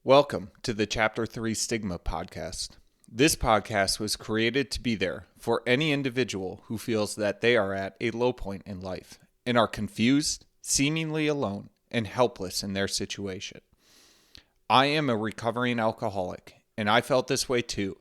Welcome to the Chapter 3 Stigma podcast. This podcast was created to be there for any individual who feels that they are at a low point in life and are confused, seemingly alone, and helpless in their situation. I am a recovering alcoholic, and I felt this way too,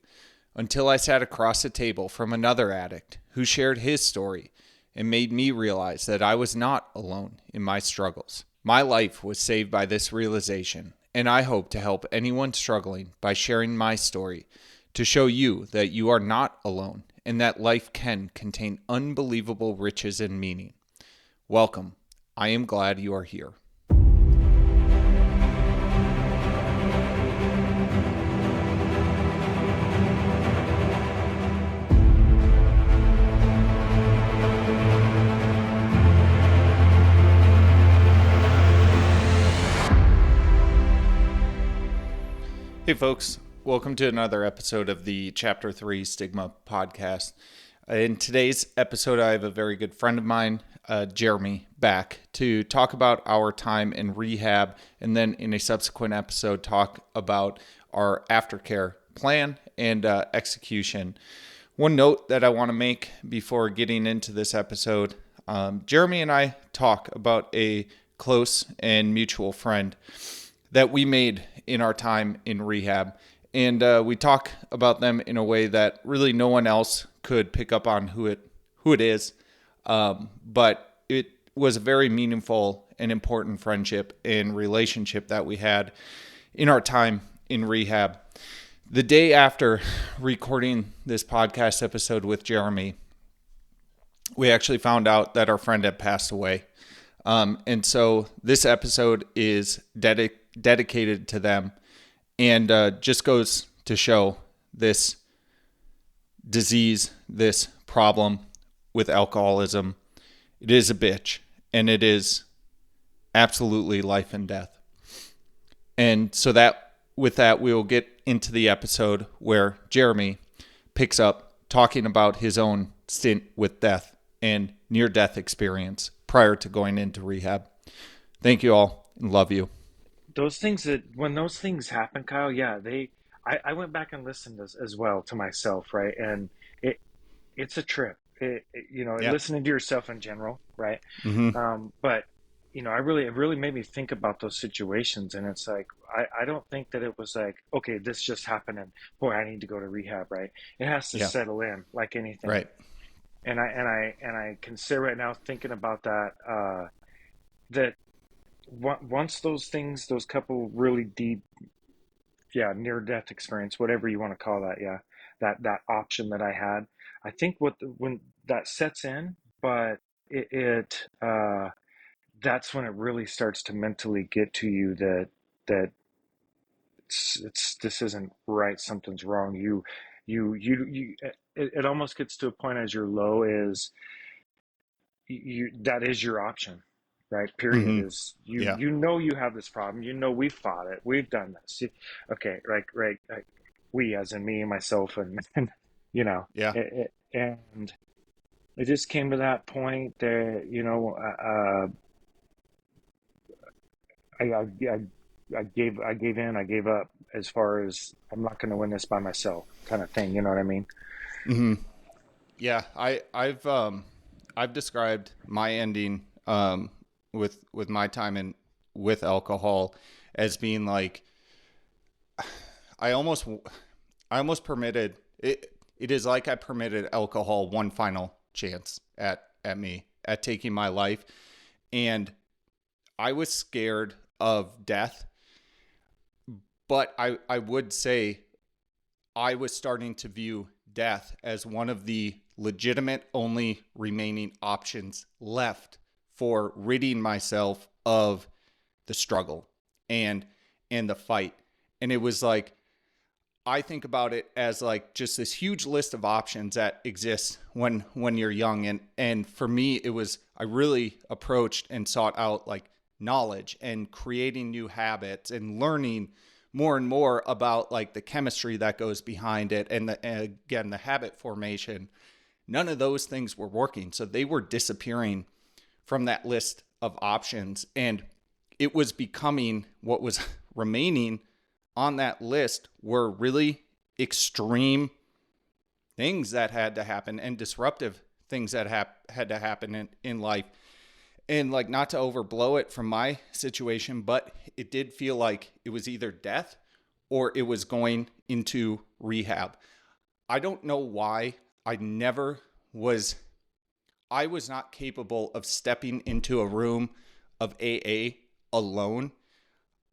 until I sat across a table from another addict who shared his story and made me realize that I was not alone in my struggles. My life was saved by this realization, and I hope to help anyone struggling by sharing my story to show you that you are not alone and that life can contain unbelievable riches and meaning. Welcome. I am glad you are here. Hey folks, welcome to another episode of the Chapter 3 Stigma podcast. In today's episode, I have a very good friend of mine, Jeramie, back to talk about our time in rehab, and then in a subsequent episode, talk about our aftercare plan and execution. One note that I want to make before getting into this episode, Jeramie and I talk about a close and mutual friend that we made in our time in rehab. And we talk about them in a way that really no one else could pick up on who it is. But it was a very meaningful and important friendship and relationship that we had in our time in rehab. The day after recording this podcast episode with Jeramie, we actually found out that our friend had passed away. And so this episode is dedicated to them, and just goes to show this disease, this problem with alcoholism. It is a bitch, and it is absolutely life and death. And so with that, we will get into the episode where Jeramie picks up talking about his own stint with death and near-death experience prior to going into rehab. Thank you all, and love you. When those things happen, Kyle, yeah, I went back and listened as well to myself, right? And it, it's a trip, Yeah. listening to yourself in general, right? Mm-hmm. But, it really made me think about those situations. And it's like, I don't think that it was like, okay, this just happened and boy, I need to go to rehab, right? It has to Yeah. settle in like anything. Right. And I can say right now, thinking about that, that once those couple really deep, yeah, near death experience, whatever you want to call that, yeah, that option that I had, I think when that sets in, but that's when it really starts to mentally get to you that this isn't right, something's wrong. It almost gets to a point as your low is you that is your option, right? Period. Mm-hmm. Is Yeah. you have this problem, we've fought it, we've done this. Okay, right, we as in me and myself, and Yeah. and it just came to that point that I gave in, I gave up, as far as I'm not going to win this by myself, kind of thing. You know what I mean? Mm-hmm. Yeah. I've described my ending with my time in with alcohol as being like I almost I almost permitted it. It is like I permitted alcohol one final chance at me at taking my life, and I was scared of death. But I would say I was starting to view death as one of the legitimate only remaining options left for ridding myself of the struggle and the fight. And it was like I think about it as like just this huge list of options that exist when you're young, and for me it was I really approached and sought out like knowledge and creating new habits and learning more and more about like the chemistry that goes behind it, and again the habit formation. None of those things were working, so they were disappearing from that list of options, and it was becoming what was remaining on that list were really extreme things that had to happen and disruptive things that had to happen in life. And like, not to overblow it from my situation, but it did feel like it was either death or it was going into rehab. I don't know why I was not capable of stepping into a room of AA alone.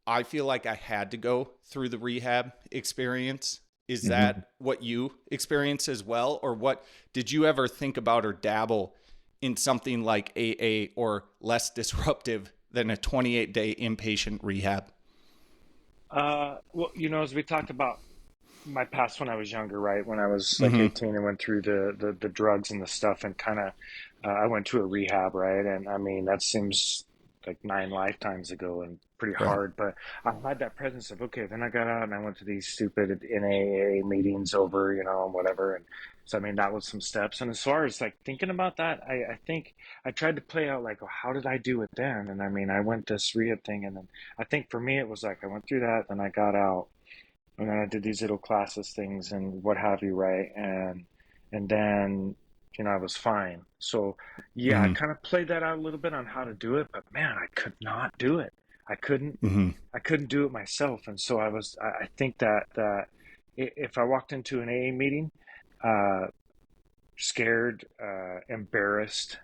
I feel like I had to go through the rehab experience. Is that what you experienced as well? Or what did you ever think about or dabble in something like AA or less disruptive than a 28-day inpatient rehab? Well, as we talked about my past when I was younger, right? When I was like Mm-hmm. 18 and went through the drugs and the stuff and kind of, I went to a rehab, right? And I mean, that seems like 9 lifetimes ago and pretty Right. hard, but I had that presence of, okay, then I got out and I went to these stupid NAA meetings over, and whatever. And so, I mean, that was some steps. And as far as like thinking about that, I think I tried to play out like, oh, how did I do it then? And I mean, I went this rehab thing. And then I think for me, it was like, I went through that, then I got out and then I did these little classes things and what have you, right? And then I was fine. So yeah, I Mm-hmm. kind of played that out a little bit on how to do it, but man, I could not do it. I couldn't Mm-hmm. I couldn't do it myself, and so I think that if I walked into an AA meeting, uh, scared, embarrassed,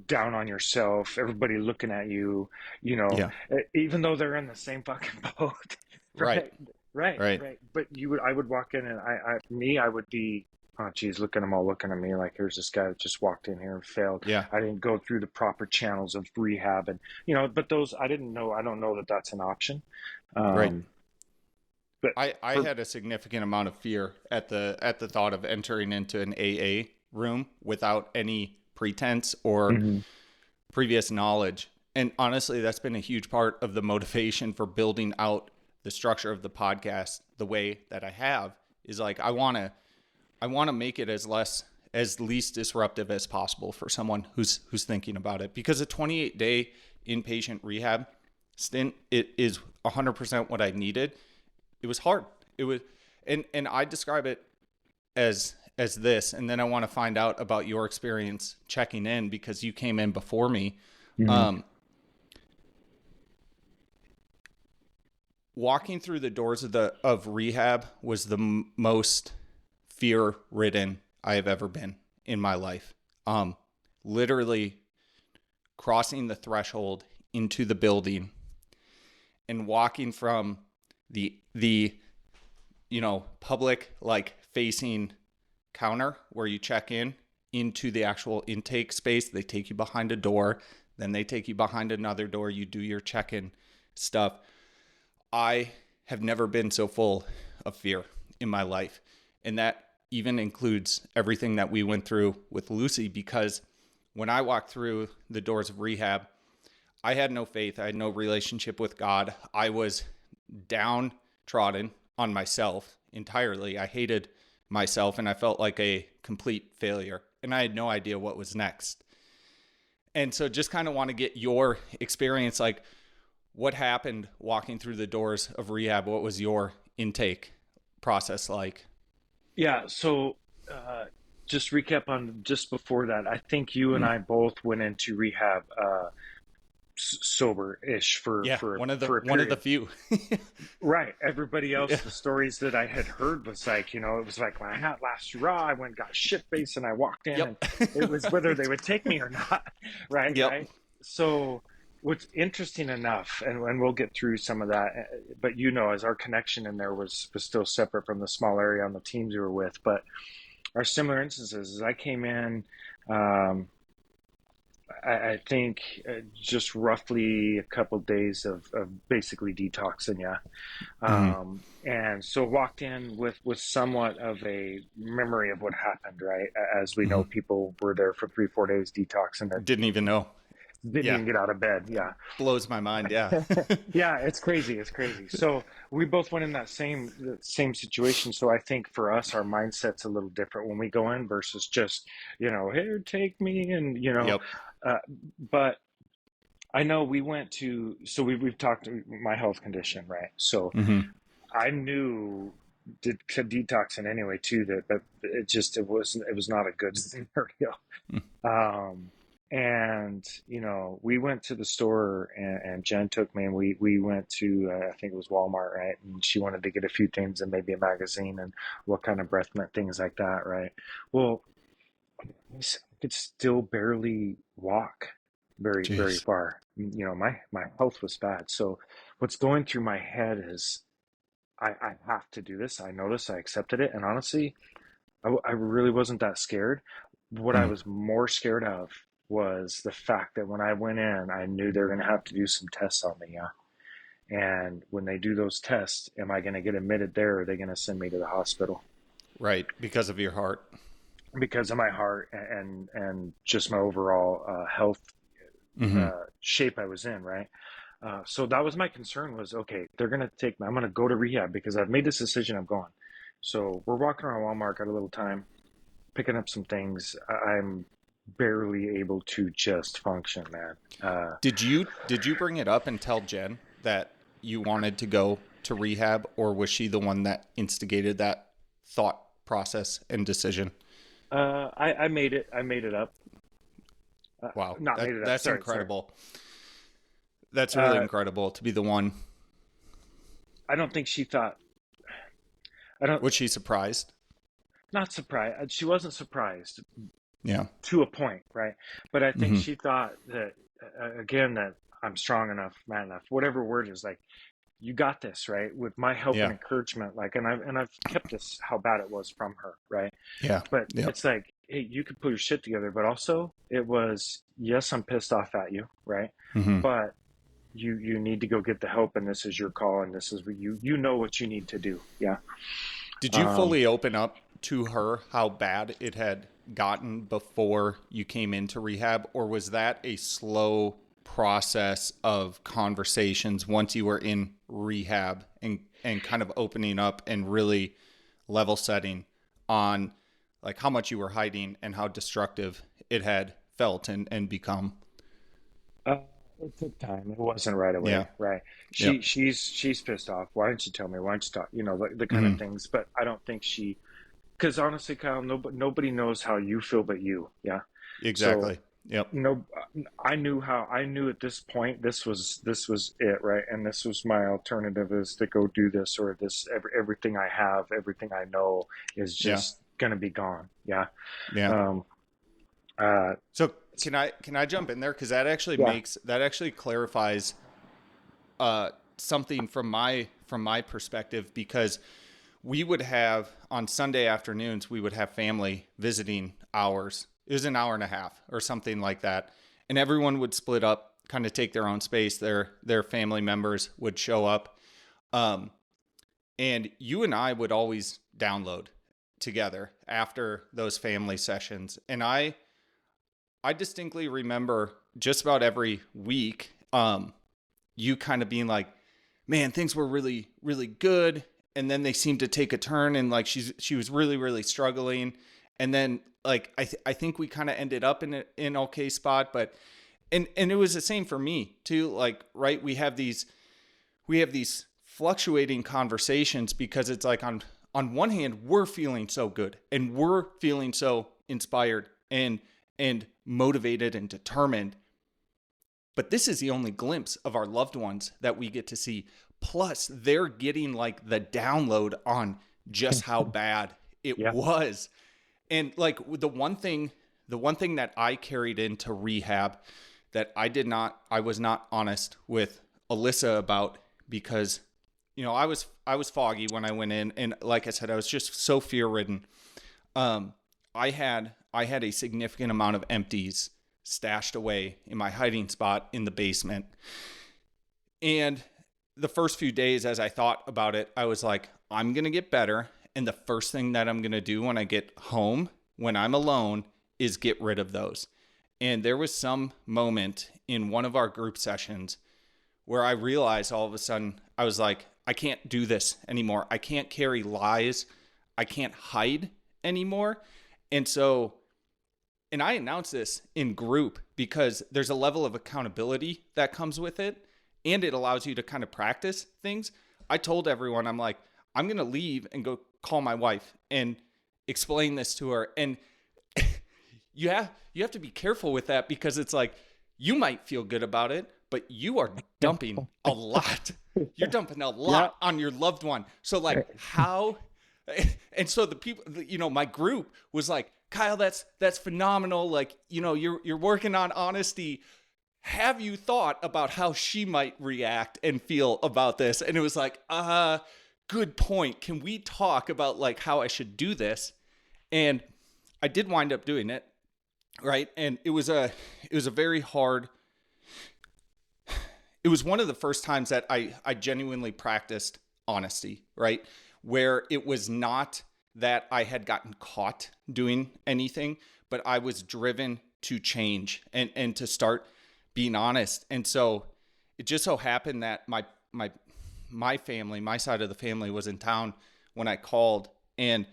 down on yourself, everybody looking at you, Yeah. even though they're in the same fucking boat, Right. right? Right, Right. right. But I would walk in and I would be, oh, geez, look at them all looking at me like here's this guy that just walked in here and failed. Yeah. I didn't go through the proper channels of rehab, and but those I didn't know. I don't know that that's an option. Right. Um, but I for had a significant amount of fear at the thought of entering into an AA room without any pretense or Mhm. previous knowledge. And honestly, that's been a huge part of the motivation for building out the structure of the podcast the way that I have, is like, I want to make it as least disruptive as possible for someone who's thinking about it, because a 28-day inpatient rehab stint, it is 100% what I needed. It was hard. It was, and I describe it as this, and then I want to find out about your experience checking in, because you came in before me. Mhm. Um, Walking through the doors of rehab was the most fear ridden I have ever been in my life. Literally crossing the threshold into the building and walking from the public, like, facing counter where you check in into the actual intake space. They take you behind a door, then they take you behind another door. You do your check-in stuff. I have never been so full of fear in my life. And that even includes everything that we went through with Lucy, because when I walked through the doors of rehab, I had no faith. I had no relationship with God. I was downtrodden on myself entirely. I hated myself and I felt like a complete failure. And I had no idea what was next. And so just kind of want to get your experience, like, what happened walking through the doors of rehab? What was your intake process like? Yeah. So just recap on just before that. I think you and Mm. I both went into rehab sober-ish for Yeah, for one of the for a one of the period. few. Right. Everybody else, Yeah. the stories that I had heard was like, it was like when I had last hurrah, I went and got shit faced and I walked in and Yep. it was whether they would take me or not. Right. Yep. Right. So what's interesting enough, and we'll get through some of that, but as our connection in there was still separate from the small area on the teams we were with, but our similar instances is I came in, um, I think just roughly a couple days of basically detoxing, yeah. Hmm. And so walked in with somewhat of a memory of what happened, right? As we Hmm. know, people were there for 3, 4 days detox and Didn't even know. didn't Yeah. even get out of bed. Yeah. Blows my mind. Yeah. Yeah, it's crazy. It's crazy. So we both went in the same situation. So I think for us, our mindset's a little different when we go in versus just, here, take me, and Yep. uh, but I know we went to, so we've talked my health condition, right? So Mm-hmm. I knew did detoxing anyway too, that it was not a good scenario. Um, and we went to the store, and Jen took me, and we went to, I think it was Walmart, right? And she wanted to get a few things and maybe a magazine and what kind of breath mint, things like that, right? Well, I could still barely walk very, very Jeez. far. My health was bad. So what's going through my head is I have to do this. I know this. I accepted it. And honestly, I really wasn't that scared. What I Mm. was more scared of was the fact that when I went in, I knew they were going to have to do some tests on me. Yeah. And when they do those tests, am I going to get admitted there, or are they going to send me to the hospital? Right, because of your heart. Because of my heart and just my overall health Mm-hmm. shape I was in, right? So that was my concern was, okay, they're going to take me, I'm going to go to rehab because I've made this decision, I'm going. So we're walking around Walmart, got a little time, picking up some things. I'm barely able to just function, man. Did you bring it up and tell Jen that you wanted to go to rehab, or was she the one that instigated that thought process and decision? I made it up. Wow, Not made that it up. that's Sorry. incredible. That's really Uh, incredible to be the one. I don't think she thought, I don't, Was she surprised? not surprised. She wasn't surprised Yeah. to a point, right? But I think Mm-hmm. she thought that, again, that I'm strong enough, man enough, whatever word is, like, you got this, right? With my help and Yeah. encouragement, like, and I've kept this how bad it was from her, right? Yeah. But Yep. it's like, hey, you could put your shit together, but also it was, yes, I'm pissed off at you, right? Mm-hmm. But you need to go get the help, and this is your call, and this is what you know what you need to do. Yeah. Did you Um, fully open up to her how bad it had gotten before you came into rehab, or was that a slow process of conversations once you were in rehab and kind of opening up and really level setting on like how much you were hiding and how destructive it had felt and become? uh, it took time. It wasn't right Yeah. away, right? Yep. She's pissed off. Why didn't you tell me? Why didn't you talk? The kind of Mm-hmm. things. But I don't think she, because honestly, Kyle, nobody knows how you feel but you. Yeah. So Exactly. Yep. no, I knew at this point this was it, right? And this was my alternative, is to go do this, or this, everything I have, everything I know is Yeah. just gonna be gone. Yeah. Yeah. Um, uh, So can I jump in there, because yeah. that actually clarifies something from my perspective, because we would have on Sunday afternoons we would have family visiting hours. It was an hour and a half or something like that, and everyone would split up, kind of take their own space. Their family members would show up, um, and you and I would always download together after those family sessions, and I distinctly remember just about every week, you kind of being like, "Man, things were really, really good," and then they seemed to take a turn, and like she was really, really struggling, and then like I think we kind of ended up in okay spot, but and it was the same for me too. Like, right, we have these fluctuating conversations, because it's like on one hand we're feeling so good and we're feeling so inspired and motivated and determined, but this is the only glimpse of our loved ones that we get to see. Plus they're getting like the download on just how bad it Yeah. was. And like the one thing that I carried into rehab that I was not honest with Alyssa about, because I was foggy when I went in, and like I said, I was just so fear ridden. Um, I had a significant amount of empties stashed away in my hiding spot in the basement. And the first few days, as I thought about it, I was like, I'm gonna get better, and the first thing that I'm gonna do when I get home, when I'm alone, is get rid of those. And there was some moment in one of our group sessions where I realized all of a sudden, I was like, I can't do this anymore. I can't carry lies. I can't hide anymore. And so and I announce this in group because there's a level of accountability that comes with it, and it allows you to kind of practice things. I told everyone, I'm like, I'm going to leave and go call my wife and explain this to her. And you have to be careful with that, because it's like, you might feel good about it, but you are dumping a lot. You're dumping a lot on your loved one. So like how, and so the people, my group was like, Kyle, that's phenomenal. Like, you're working on honesty. Have you thought about how she might react and feel about this? And it was like, good point. Can we talk about like how I should do this? And I did wind up doing it. Right. And it was a very hard, it was one of the first times that I genuinely practiced honesty, right? Where it was not that I had gotten caught doing anything, but I was driven to change and to start being honest. And so it just so happened that my family, my side of the family, was in town when I called, and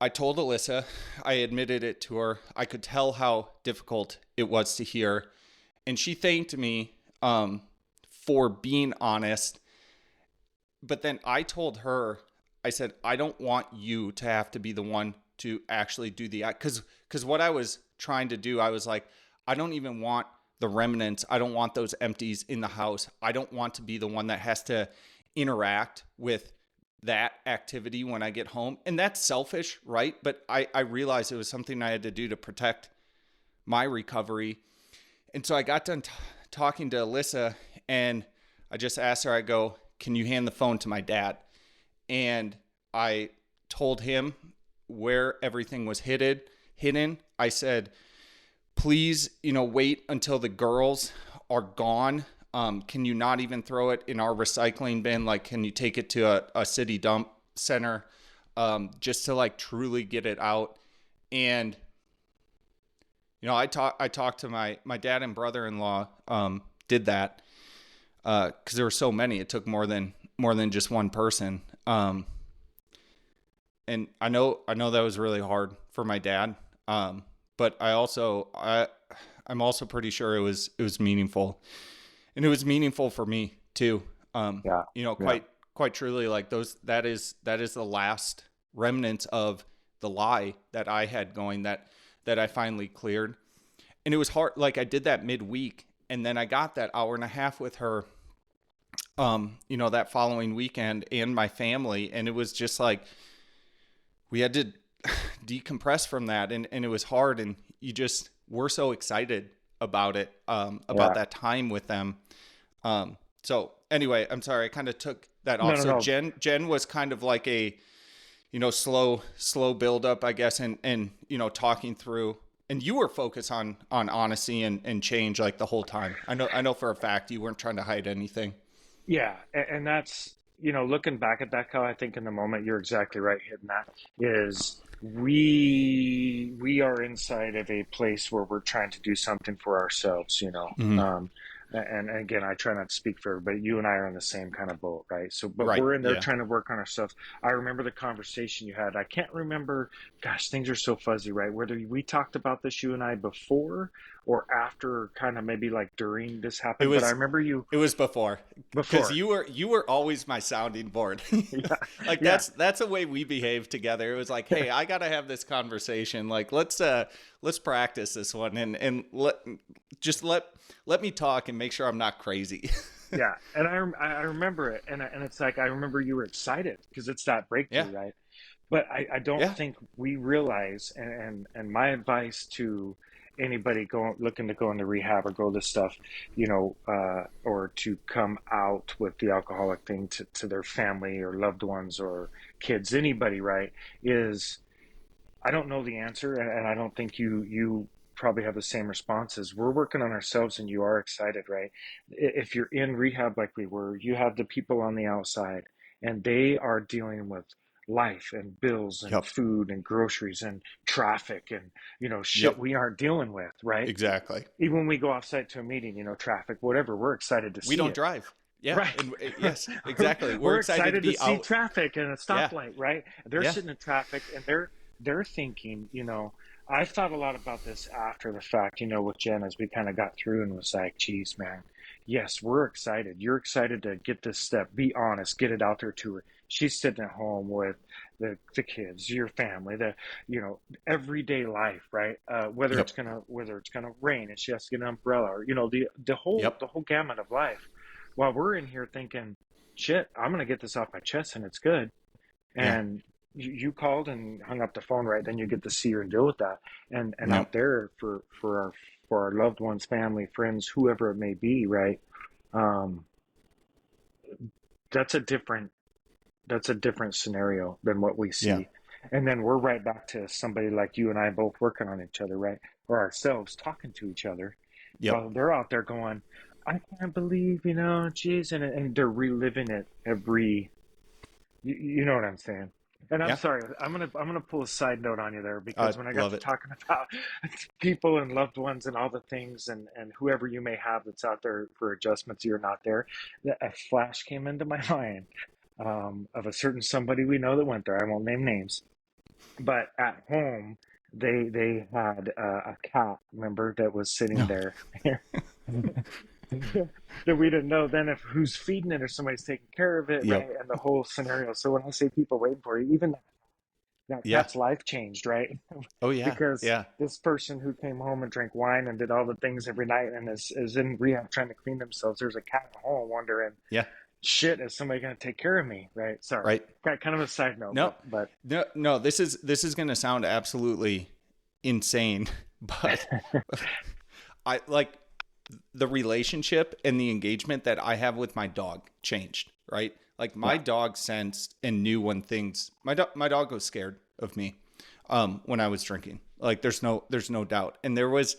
I told Alyssa, I admitted it to her. I could tell how difficult it was to hear. And she thanked me for being honest. But then I told her, I said, I don't want you to have to be the one to actually do the act. Because what I was trying to do, I was like, I don't even want the remnants. I don't want those empties in the house. I don't want to be the one that has to interact with that activity when I get home. And that's selfish, right? But I realized it was something I had to do to protect my recovery. And so I got done talking to Alyssa, and I just asked her, I go, can you hand the phone to my dad? And I told him where everything was hidden. I said, please, wait until the girls are gone. Can you not even throw it in our recycling bin? Like, can you take it to a city dump center, just to like truly get it out? And, I talked to my dad and brother-in-law, did that, cause there were so many, it took more than just one person. And I know that was really hard for my dad. But I'm also pretty sure it was meaningful. And it was meaningful for me too. Quite truly, like that is the last remnants of the lie that I had going that I finally cleared. And it was hard. Like, I did that midweek, and then I got that hour and a half with her, that following weekend, and my family. And it was just like, we had to decompress from that. And it was hard. And you just were so excited about it, about that time with them. So anyway, I'm sorry, I kind of took that off. No. Jen was kind of like a, slow build up, I guess. And, talking through, and you were focused on honesty and change like the whole time. I know for a fact you weren't trying to hide anything. Yeah. And that's, looking back at that, Kyle, I think in the moment, you're exactly right. Hitting that is, we are inside of a place where we're trying to do something for ourselves, Mm-hmm. And again, I try not to speak for everybody. You and I are in the same kind of boat, right? So, but right. We're in there trying to work on ourselves. I remember the conversation you had. I can't remember, gosh, things are so fuzzy, right? Whether we talked about this, you and I, before or after, kind of maybe like during this happened. But I remember you. It was before. Because you were always my sounding board. Like that's the way we behave together. It was like, hey, I got to have this conversation. Like, let's practice this one and let me talk and make sure I'm not crazy. Yeah. And I remember it. And it's like, I remember you were excited because it's that breakthrough, right? But I don't think we realize, and my advice to anybody looking to go into rehab or go this stuff, or to come out with the alcoholic thing to their family or loved ones or kids, anybody, right, is I don't know the answer. And I don't think you probably have the same responses. We're working on ourselves, and you are excited, right? If you're in rehab like we were, you have the people on the outside, and they are dealing with life and bills and food and groceries and traffic and shit we aren't dealing with, right? Exactly. Even when we go offsite to a meeting, traffic, whatever, we're excited to see we don't it. Drive. Yeah. Right. And, yes, exactly. We're excited to see out. Traffic and a stoplight, right? They're sitting in traffic, and they're thinking, I thought a lot about this after the fact, with Jen as we kind of got through and was like, geez, man, yes, we're excited. You're excited to get this step. Be honest, get it out there to her. She's sitting at home with the kids, your family, you know, everyday life, right? Yep. Whether it's gonna rain and she has to get an umbrella, or the whole Yep. the whole gamut of life. While we're in here thinking, shit, I'm gonna get this off my chest and it's good. Yeah. And you called and hung up the phone, right? Then you get to see her and deal with that. And Yep. out there for our loved ones, family, friends, whoever it may be, right? Um, that's a different that's a different scenario than what we Yeah. see. And then we're right back to somebody like you and I both working on each other, right? Or ourselves talking to each other Yep. while they're out there going, I can't believe, geez, and they're reliving it you know what I'm saying? And I'm Yeah. sorry, I'm gonna pull a side note on you there because when I got Love to it. talking about people and loved ones and all the things and whoever you may have that's out there for adjustments, you're not there. A flash came into my mind of a certain somebody we know that went there. I won't name names, but at home they had a cat, remember, that was sitting No. there that we didn't know then if who's feeding it or somebody's taking care of it, right? Yep. And the whole scenario. So when I say people waiting for you, even that Yeah. cat's life changed, right? Oh yeah. Because Yeah. this person who came home and drank wine and did all the things every night and is in rehab trying to clean themselves, there's a cat at home wondering, Yeah. shit, is somebody going to take care of me, right? Sorry, Right. kind of a side note, No. but No. No. This is going to sound absolutely insane, but I like the relationship and the engagement that I have with my dog changed, right? Like my yeah, dog sensed and knew when things my dog was scared of me when I was drinking. Like there's no doubt. And there was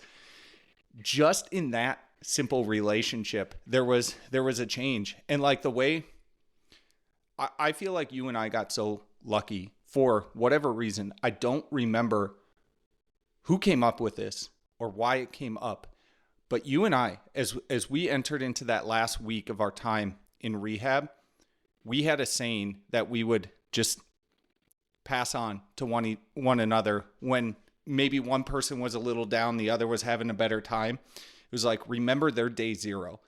just in that simple relationship, there was a change. And like the way I feel like you and I got so lucky for whatever reason, I don't remember who came up with this or why it came up. But you and I, as we entered into that last week of our time in rehab, we had a saying that we would just pass on to one another when maybe one person was a little down, the other was having a better time. It was like, remember their day zero.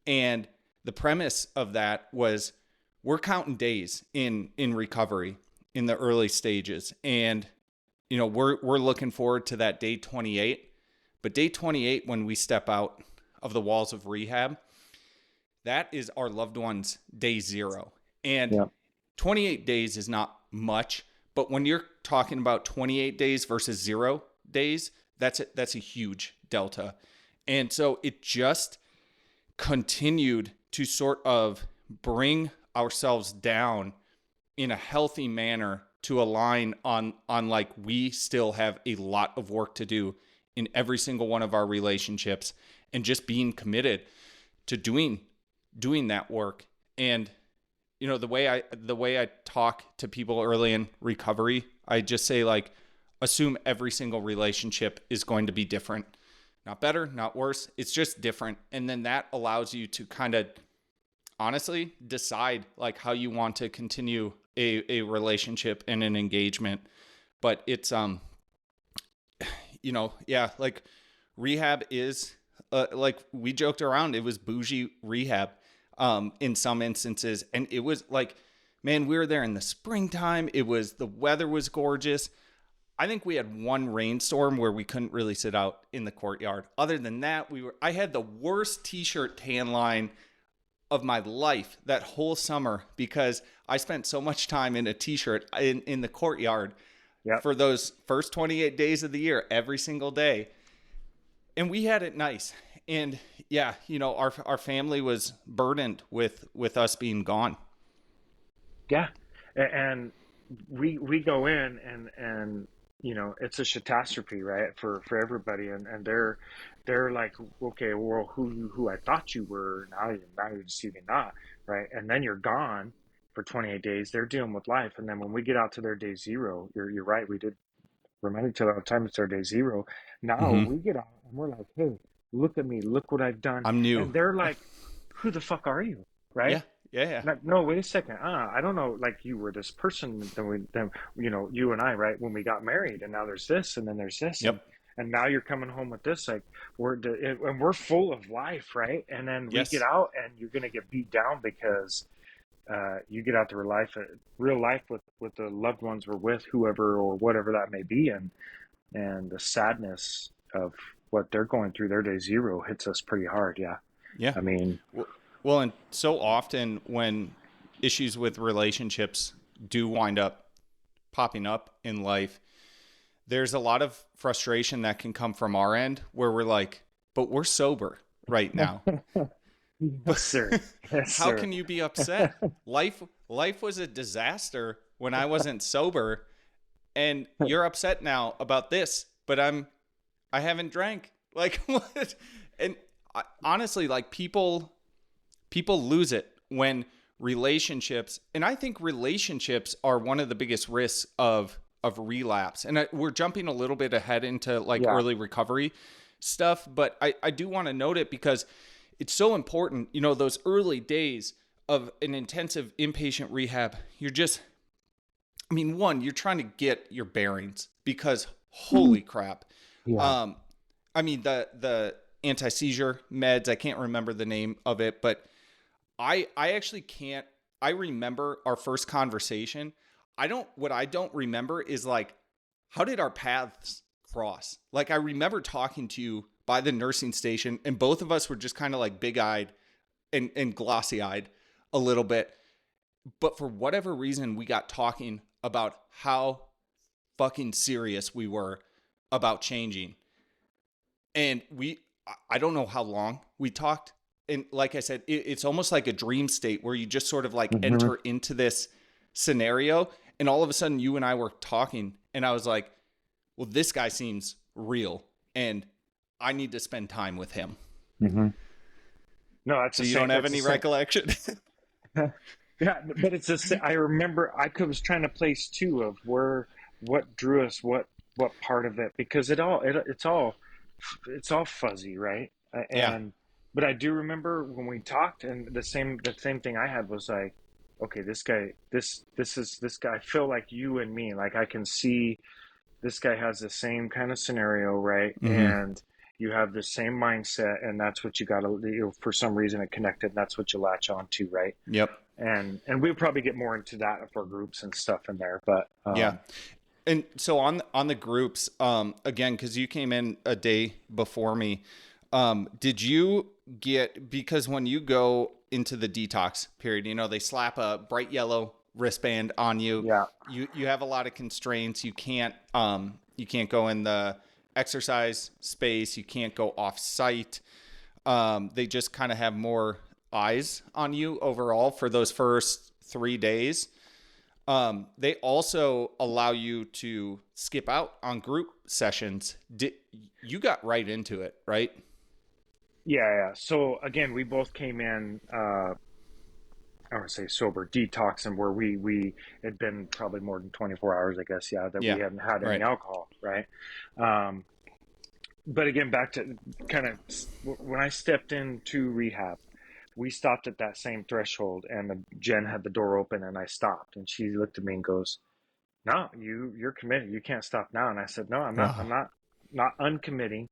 And the premise of that was we're counting days in recovery in the early stages. And we're looking forward to that day 28. But day 28, when we step out of the walls of rehab, that is our loved one's day zero. And yeah, 28 days is not much, but when you're talking about 28 days versus 0 days, that's a huge delta. And so it just continued to sort of bring ourselves down in a healthy manner to align on like we still have a lot of work to do in every single one of our relationships, and just being committed to doing that work. And the way I talk to people early in recovery, I just say, like, assume every single relationship is going to be different. Not better, not worse. It's just different. And then that allows you to kind of honestly decide like how you want to continue a relationship and an engagement. But it's yeah, like rehab is like we joked around, it was bougie rehab in some instances. And it was like, man, we were there in the springtime. The weather was gorgeous. I think we had one rainstorm where we couldn't really sit out in the courtyard. Other than that, I had the worst t-shirt tan line of my life that whole summer because I spent so much time in a t-shirt in the courtyard yeah. for those first 28 days of the year, every single day. And we had it nice. And yeah, our family was burdened with us being gone. Yeah, and we go in and it's a catastrophe, right, for everybody, and they're like, okay, well, who I thought you were, now you're deceiving, not right, and then you're gone for 28 days. They're dealing with life, and then when we get out to their day zero, you're right. We did remind each other all the time it's our day zero. Now Mm-hmm. we get out and we're like, hey, look at me, look what I've done, I'm new. and they're like, who the fuck are you, Yeah. right? Yeah. No, wait a second. I don't know. Like you were this person, then you and I, right? When we got married, and now there's this, and then there's this, Yep. and now you're coming home with this. Like and we're full of life, right? And then we get Yes. out, and you're gonna get beat down because you get out to real life with the loved ones we're with, whoever or whatever that may be, and the sadness of what they're going through, their day zero hits us pretty hard. Yeah, Yeah. I mean, Well, and so often when issues with relationships do wind up popping up in life, there's a lot of frustration that can come from our end where we're like, but we're sober right now. yes, sir. Yes, How sir. can you be upset? Life was a disaster when I wasn't sober, and you're upset now about this, but I haven't drank. Like what? And honestly, like people lose it when relationships, and I think relationships are one of the biggest risks of relapse. And we're jumping a little bit ahead into like Yeah. early recovery stuff, but I do want to note it because it's so important. You know, those early days of an intensive inpatient rehab, I mean, one, you're trying to get your bearings because holy crap. Yeah. Um, I mean, the anti-seizure meds, I can't remember the name of it, but I actually can't. I remember our first conversation. What I don't remember is like, how did our paths cross? Like, I remember talking to you by the nursing station, and both of us were just kind of like big-eyed and glossy-eyed a little bit. But for whatever reason, we got talking about how fucking serious we were about changing. And I don't know how long we talked. And like I said, it's almost like a dream state where you just sort of like Hmm. enter into this scenario. And all of a sudden you and I were talking and I was like, well, this guy seems real and I need to spend time with him. Hmm. No, that's So the you same. don't have That's the any same. recollection? Yeah, but I remember was trying to place too of what drew us, what part of it, because it's all fuzzy, right? Yeah. And but I do remember when we talked, and the same thing I had was like, okay, this guy. I feel like you and me. Like I can see this guy has the same kind of scenario, right? Mm-hmm. And you have the same mindset, and that's what you got to, for some reason it connected, and that's what you latch on to, right? Yep. And we'll probably get more into that for groups and stuff in there, but Yeah. And so on the groups, again, because you came in a day before me, did you because when you go into the detox period, you know, they slap a bright yellow wristband on you. yeah. You have a lot of constraints. You can't go in the exercise space. You can't go off site. They just kind of have more eyes on you overall for those first 3 days. They also allow you to skip out on group sessions. You got right into it, right? Yeah. So again, we both came in, I would say sober detox, and where we had been probably more than 24 hours, I guess. Yeah, that we Yeah. hadn't had any Right. alcohol, right? Um, but again, back to kind of when I stepped into rehab, we stopped at that same threshold, and Jen had the door open, and I stopped, and she looked at me and goes, "No, you're committed. You can't stop now." And I said, "No, I'm not. I'm Wow. not uncommitting.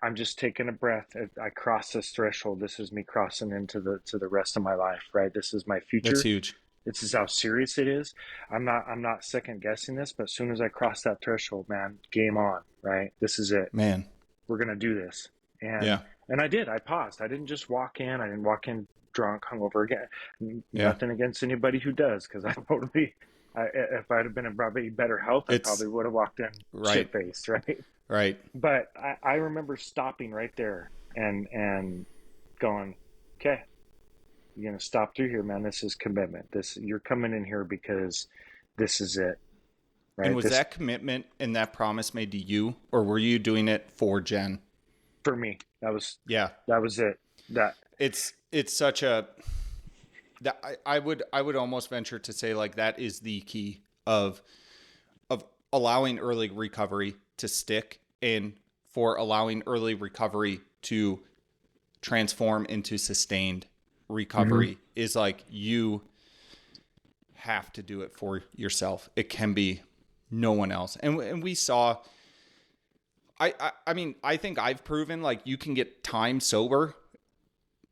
I'm just taking a breath. I crossed this threshold. This is me crossing into the rest of my life, right? This is my That's future. huge. This is how serious it is. I'm not second guessing this, but as soon as I cross that threshold, man, game on, right? This is it. Man. We're gonna do this." Yeah. And I did. I paused. I didn't just walk in. I didn't walk in drunk, hungover again. Yeah. Nothing against anybody who does, because if I'd have been in probably better health, I It's probably would have walked in right. shit faced, right? Right. But I remember stopping right there and going, okay, you're gonna stop through here, man. This is commitment. You're coming in here because this is it, And right? was This that commitment and that promise made to you, or were you doing it for Jen? for me. Yeah. That was it. That It's such a that I would almost venture to say like that is the key of allowing early recovery to stick and for allowing early recovery to transform into sustained Hmm. recovery is like you have to do it for yourself. It can be no one else. And we saw, I mean, I think I've proven like you can get time sober,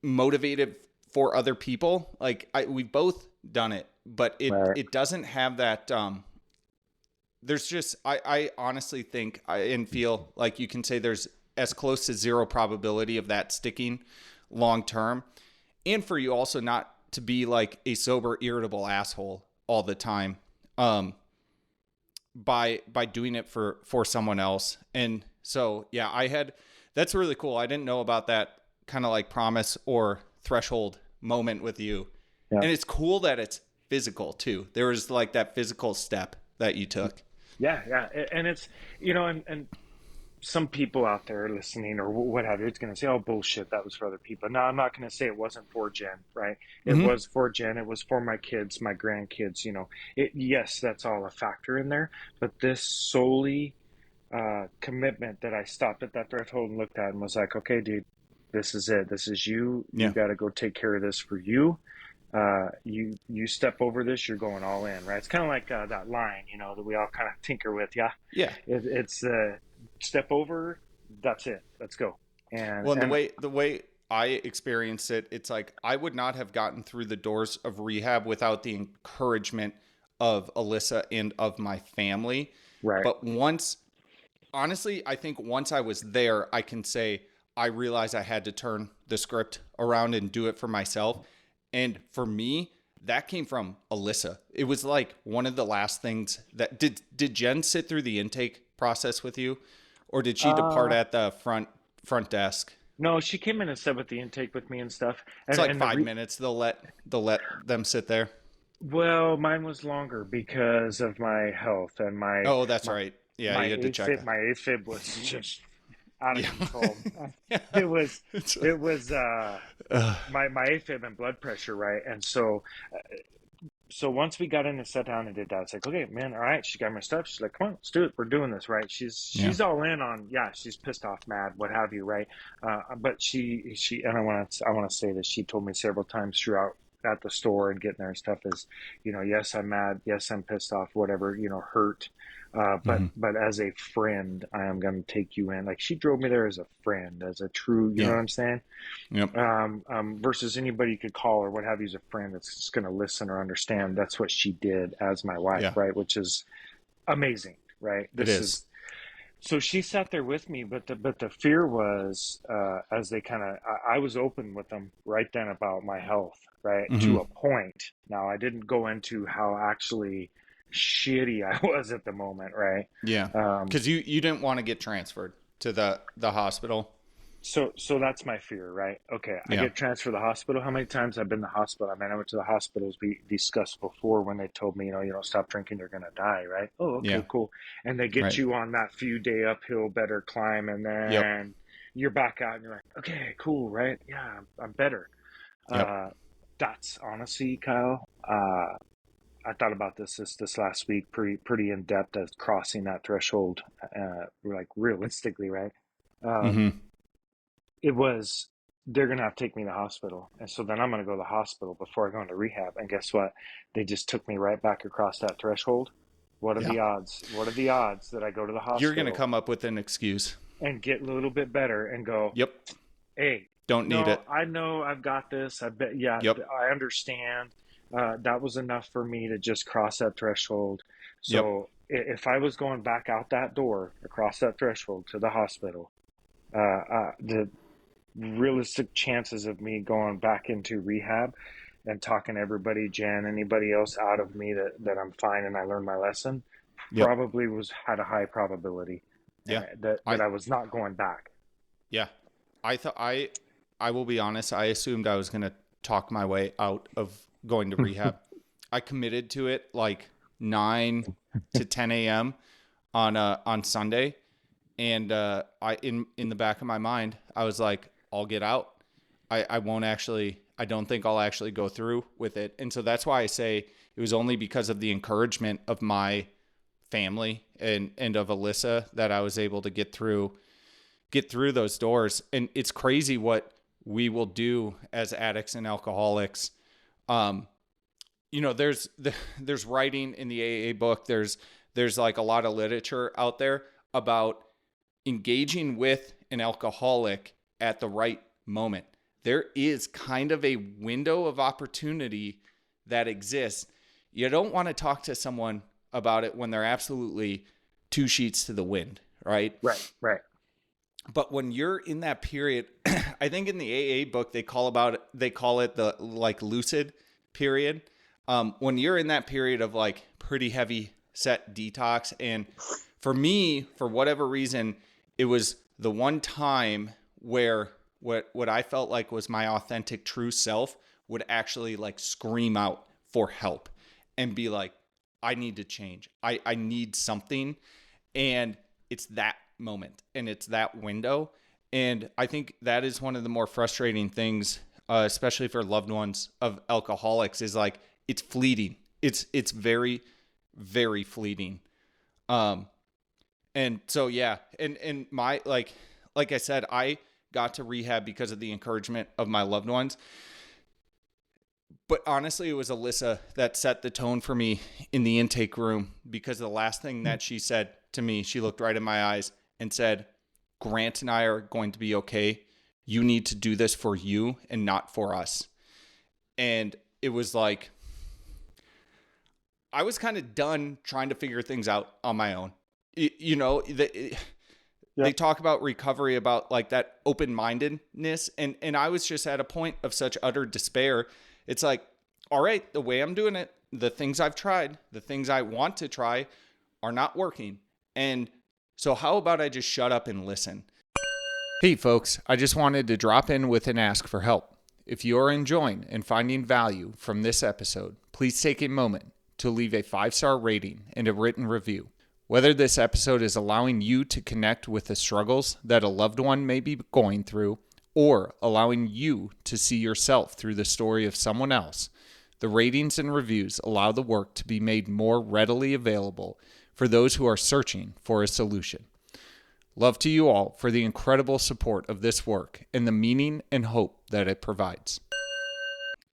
motivated for other people. Like we've both done it, but Right. it doesn't have that, there's just, I honestly think and feel like you can say there's as close to zero probability of that sticking long term. And for you also not to be like a sober, irritable asshole all the time. By doing it for someone else. And so yeah, that's really cool. I didn't know about that kind of like promise or threshold moment with you. Yeah. And it's cool that it's physical too. There was like that physical step that you took. Yeah. Yeah. And it's, you know, and some people out there listening or what have you, it's going to say, oh, bullshit, that was for other people. No, I'm not going to say it wasn't for Jen, right? It Mm-hmm. was for Jen. It was for my kids, my grandkids, you know. Yes, that's all a factor in there. But this solely commitment that I stopped at that threshold and looked at and was like, okay, dude, this is it. This is you. You Yeah. got to go take care of this for you. You step over this, you're going all in, right? It's kind of like that line, you know, that we all kind of tinker with. Yeah, Yeah. it's step over. That's it. Let's go. Well, and And the way I experienced it, it's like I would not have gotten through the doors of rehab without the encouragement of Alyssa and of my family. right. But once, honestly, I think once I was there, I can say I realized I had to turn the script around and do it for myself. And for me, that came from Alyssa. It was like one of the last things that did Jen sit through the intake process with you, or did she depart Uh, at the front desk? no, she came in and sat with the intake with me and stuff. It's like And the 5 minutes. They'll let them sit there. well, mine was longer because of my health and Oh, that's my right. Yeah, you had to check it. My AFib was just out of Yeah. control. Yeah. It was It's, it was uh, my AFib and blood pressure, right? And so once we got in and sat down and did that, it's like, okay, man, all right. She got my stuff. She's like, come on, let's do it. We're doing this, right? yeah. She's all in on, yeah. She's pissed off, mad, what have you, right? But and I want to say this. She told me several times throughout at the store and getting there and stuff is, you know, yes, I'm mad, yes, I'm pissed off, whatever, you know, hurt. Hmm. But as a friend, I am going to take you in. Like she drove me there as a friend, as a true, you know Yeah. what I'm saying? Yep. Versus anybody you could call or what have you as a friend that's just going to listen or understand. That's what she did as my wife, Yeah. right? Which is amazing, right? It This is. is so she sat there with me, but the fear was as they kind of I was open with them right then about my health, right? To Hmm. a point. Now I didn't go into how actually shitty I was at the moment, right? Yeah. Um, Because you didn't want to get transferred to the hospital. so that's my fear, right? Okay, I Yeah. get transferred to the hospital. How many times I've been to the hospital? I mean, I went to the hospitals we discussed before when they told me, you don't stop drinking, you're gonna die, right? Oh, okay, Yeah. cool. And they get Right. you on that few day uphill, better climb, and Yep. then you're back out, and you're like, okay, cool, right? Yeah, I'm better. Yep. Uh, that's honestly, Kyle. I thought about this last week, pretty in depth as crossing that threshold, like realistically, right? Um, Hmm. it was they're gonna have to take me to the hospital, and so then I'm gonna go to the hospital before I go into rehab. And guess what? They just took me right back across that threshold. What are Yeah. the odds? What are the odds that I go to the You're gonna hospital come up with an excuse. and get a little bit better and go, Yep. hey, Don't need no, it. I know I've got this. I bet, yeah, Yep. I understand. That was enough for me to just cross that threshold. Yep. So if I was going back out that door across that threshold to the hospital, the realistic chances of me going back into rehab and talking everybody, Jan, anybody else out of me that I'm fine and I learned my lesson, Yep. probably was had a high probability Yeah. that I I was not going back. yeah. I thought I will be honest, I assumed I was gonna talk my way out of going to rehab. I committed to it like 9 to 10 a.m. on Sunday. And I in the back of my mind, I was like, I'll get out. I won't actually. I don't think I'll actually go through with it. And so that's why I say it was only because of the encouragement of my family and of Alyssa that I was able to get through those doors. And it's crazy what we will do as addicts and alcoholics. Um, there's writing in the AA book. There's like a lot of literature out there about engaging with an alcoholic at the right moment. There is kind of a window of opportunity that exists. You don't want to talk to someone about it when they're absolutely two sheets to the wind, right? Right. But when you're in that period, I think in the AA book they call it the like lucid period. When you're in that period of like pretty heavy set detox, and for me, for whatever reason, it was the one time where what I felt like was my authentic true self would actually like scream out for help and be like, I need to change. I need something. And it's that moment and it's that window. And I think that is one of the more frustrating things, especially for loved ones of alcoholics, is like it's fleeting. It's very, very fleeting. And so, yeah. And my, like I said, I got to rehab because of the encouragement of my loved ones. But honestly, it was Alyssa that set the tone for me in the intake room, because the last thing that she said to me, she looked right in my eyes and said, Grant and I are going to be okay. You need to do this for you and not for us. And it was like, I was kind of done trying to figure things out on my own. They talk about recovery, about like that open-mindedness. And I was just at a point of such utter despair. It's like, all right, the way I'm doing it, the things I've tried, the things I want to try are not working. And so how about I just shut up and listen? Hey folks, I just wanted to drop in with an ask for help. If you're enjoying and finding value from this episode, please take a moment to leave a 5-star rating and a written review. Whether this episode is allowing you to connect with the struggles that a loved one may be going through, or allowing you to see yourself through the story of someone else, the ratings and reviews allow the work to be made more readily available for those who are searching for a solution. Love to you all for the incredible support of this work and the meaning and hope that it provides.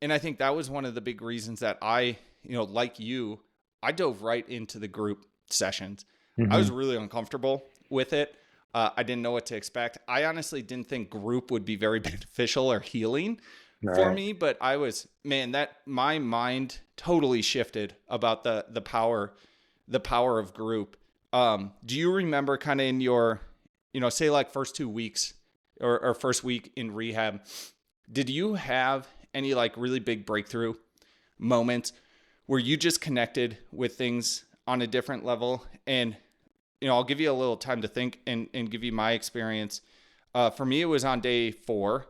And I think that was one of the big reasons that I, like you, I dove right into the group sessions. Mm-hmm. I was really uncomfortable with it. I didn't know what to expect. I honestly didn't think group would be very beneficial or healing for me, but I was, that my mind totally shifted about the power of group. Do you remember kind of in your, say like first 2 weeks or first week in rehab, did you have any like really big breakthrough moments where you just connected with things on a different level? And I'll give you a little time to think and give you my experience. For me, it was on day 4.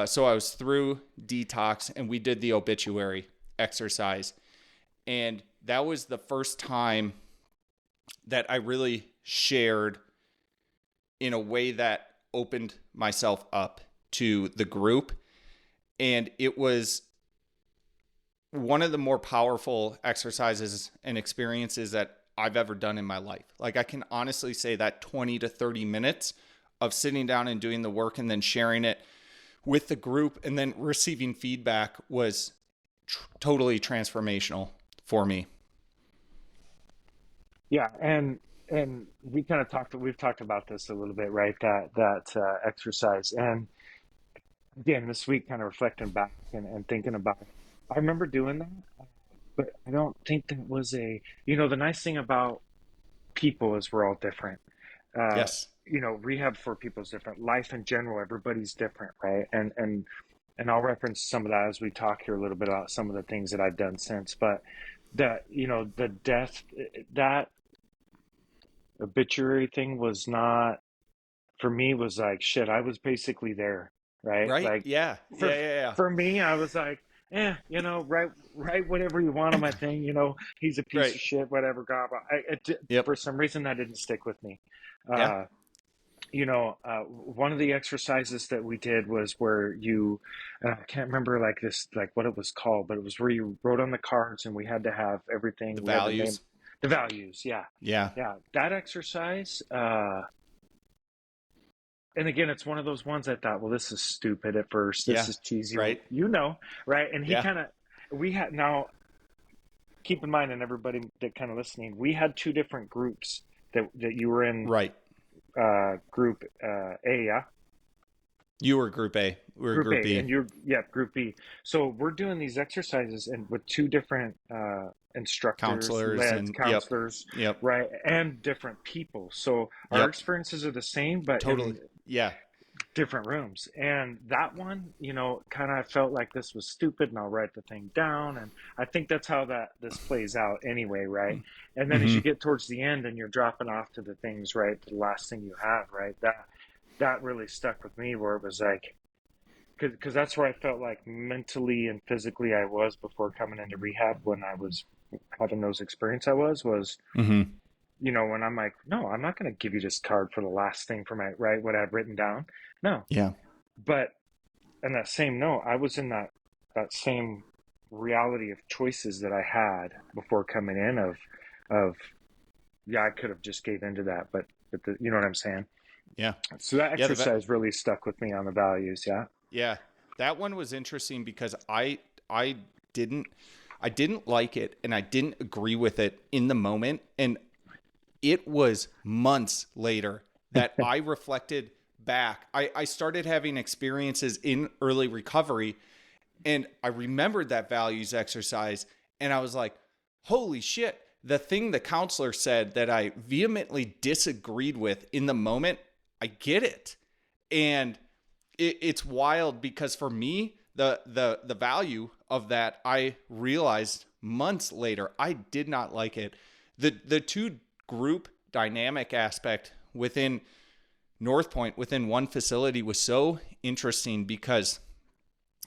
So I was through detox and we did the obituary exercise. And that was the first time that I really shared in a way that opened myself up to the group. And it was one of the more powerful exercises and experiences that I've ever done in my life. Like I can honestly say that 20 to 30 minutes of sitting down and doing the work and then sharing it with the group and then receiving feedback was totally transformational for me. Yeah, and we've talked about this a little bit, right? That exercise, and again, this week, kind of reflecting back and thinking about it, I remember doing that, but I don't think that was the nice thing about people is we're all different. Uh, Yes. Rehab for people is different. Life in general, everybody's different, right? And I'll reference some of that as we talk here a little bit about some of the things that I've done since. But the death, that obituary thing was not, for me, was like shit. I was basically there, right? Right? Like Yeah. for Yeah. for me, I was like, write whatever you want on my thing. He's a piece of Right. shit, whatever. God, but Yep. for some reason that didn't stick with me. Yeah. Uh, one of the exercises that we did was where I can't remember like this, like what it was called, but it was where you wrote on the cards and we had to have everything. The We had the name, values. the values. Yeah. Yeah. Yeah. That exercise, and again, it's one of those ones I thought, well, this is stupid at first. This Yeah. is cheesy, Right. right? And he Yeah. kind of, we had now keep in mind, and everybody that kind of listening, we had two different groups that you were in. Right. Group A, yeah, You were group A. We were Group group A, B. and you're yeah, Group B. So we're doing these exercises and with two different instructors, Counselors led and yep. counselors, Yep. right, and different people. So our Yep. experiences are the same, but Totally. in Yeah. different rooms. And that one, kind of felt like this was stupid, and I'll write the thing down. And I think that's how this plays out anyway, right? And then as you Mm-hmm. get towards the end and you're dropping off to the things, right, the last thing you have, right, that really stuck with me, where it was like, because that's where I felt like mentally and physically I was before coming into rehab, when I was having those experience was Mm-hmm. when I'm like, no, I'm not going to give you this card for the last thing for my, right, what I've written down. No. Yeah. But in that same note, I was in that same reality of choices that I had before coming in, of yeah, I could have just gave into that, but you know what I'm saying? Yeah. So that Yeah. exercise really stuck with me on the values. Yeah. Yeah, that one was interesting because I didn't I didn't like it and I didn't agree with it in the moment, and it was months later that I reflected back. I started having experiences in early recovery, and I remembered that values exercise, and I was like, holy shit, the thing the counselor said that I vehemently disagreed with in the moment, I get it. And it's wild because for me, the value of that, I realized months later, I did not like it. The two group dynamic aspect within North Point, within one facility, was so interesting because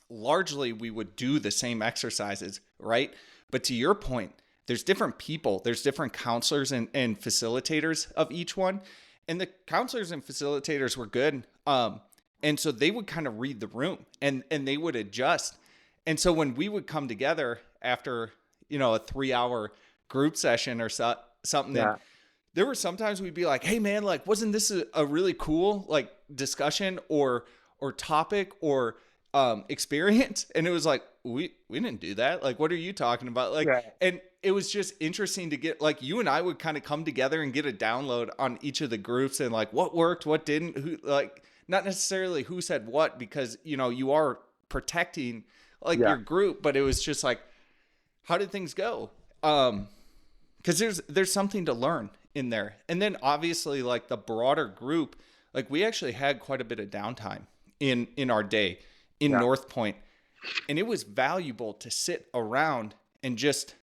largely we would do the same exercises, right? But to your point, there's different people, there's different counselors and facilitators of each one. And the counselors and facilitators were good. And so they would kind of read the room and they would adjust. And so when we would come together after, a 3-hour group session or something, then Yeah. there were sometimes we'd be like, hey man, like, wasn't this a really cool like discussion or topic or experience? And it was like, we didn't do that. Like, what are you talking about? Like, Right. and it was just interesting to get, like, you and I would kind of come together and get a download on each of the groups and like what worked, what didn't, who, like, not necessarily who said what, because, you are protecting like Yeah. your group, but it was just like, how did things go? Because there's something to learn in there. And then obviously like the broader group, like we actually had quite a bit of downtime in our day in Yeah. North Point. And it was valuable to sit around and just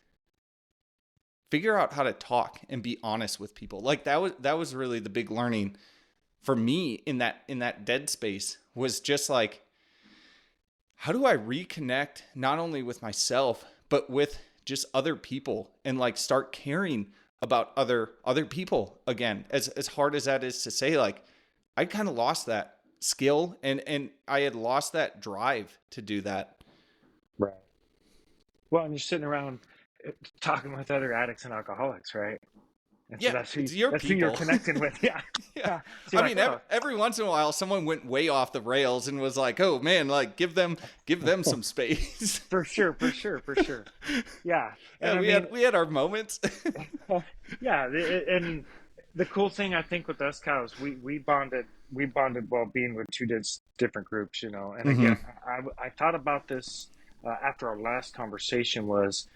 figure out how to talk and be honest with people. Like that was really the big learning for me in that dead space, was just like, how do I reconnect not only with myself, but with just other people, and like start caring about other people again? As hard as that is to say, like I kind of lost that skill and I had lost that drive to do that. Right. Well, and you're sitting around talking with other addicts and alcoholics, right? And so Yeah, it's your that's who you're people. connecting with. Yeah. Yeah. Yeah. So you're I like, mean, oh, every once in a while, someone went way off the rails and was like, "Oh man, like give them some space." for sure, for sure, for sure. Yeah. And Yeah, I mean, we had our moments. yeah. And the cool thing I think with us cows, we bonded while being with two different groups, And Hmm. again, I thought about this after our last conversation. Was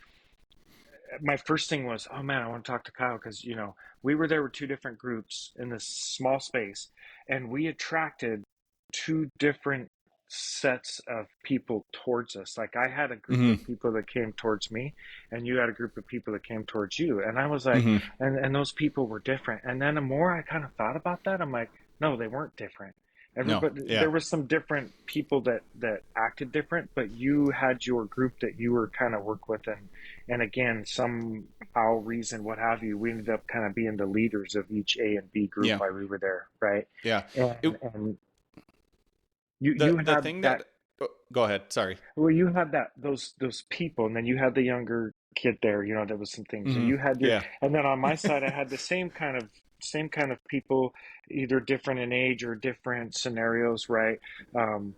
my first thing was, oh man, I want to talk to Kyle, because we were there with two different groups in this small space, and we attracted two different sets of people towards us. Like I had a group Hmm. of people that came towards me, and you had a group of people that came towards you, and I was like, Hmm. and those people were different. And then the more I kind of thought about that, I'm like, no, they weren't different. No. Everybody, Yeah. there was some different people that acted different, but you had your group that you were kind of work with, and again, somehow, reason, what have you, we ended up kind of being the leaders of each A and B group Yeah. while we were there, right? Yeah. And you The had thing that. that go ahead. Sorry. Well, you had those people, and then you had the younger kid there. There was some things, and Hmm. you had your, Yeah. and then on my side, I had the same kind of same kind of people, either different in age or different scenarios, right? Um,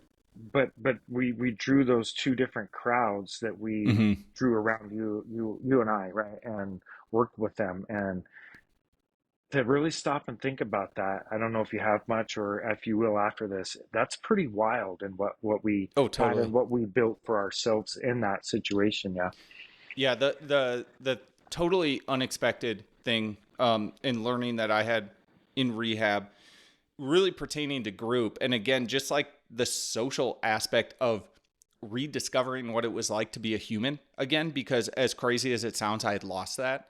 but we drew those two different crowds that we Hmm. drew around you and I, right? And worked with them. And to really stop and think about that, I don't know if you have much or if you will after this, that's pretty wild and what we Oh, had totally. and what we built for ourselves in that situation. Yeah. Yeah, the totally unexpected thing in learning that I had in rehab, really pertaining to group, and again, just like the social aspect of rediscovering what it was like to be a human again, because as crazy as it sounds, I had lost that.